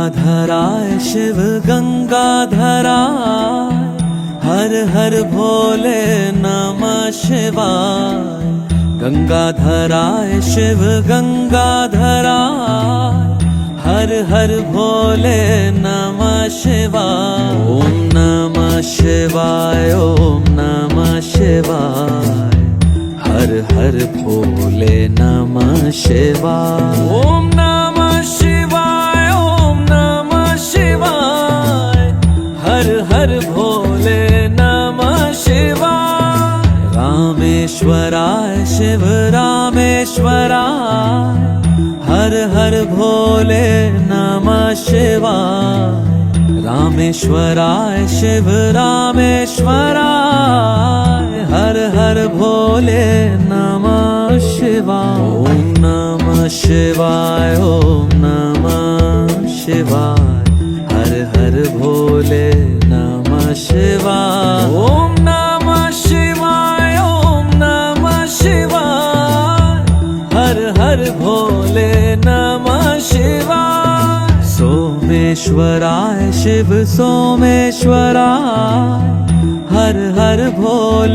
गंगाधराय शिव गंगाधराय, हर हर भोले नमः शिवाय। गंगाधराय शिव गंगाधराय, हर हर भोले नमः शिवाय। ओम नमः शिवाय, ओम नमः शिवाय, हर हर भोले नमः शिवाय। ओम नमः शिवाय, ओम नमः शिवाय, हर हर भोले नमः शिवाय। रामेश्वराय शिव रामेश्वराय, हर हर भोले नमः शिवाय। रामेश्वराय शिव रामेश्वराय, हर हर भोले नमः शिवाय। ओम नमः शिवाय, ओम नमः शिवाय, हर हर भोले नमः शिवाय। ओम नमः शिवाय, ओम नमः शिवाय, हर हर भोले नमः शिवाय। सोमेश्वराय शिव सोमेश्वराय, हर हर भोले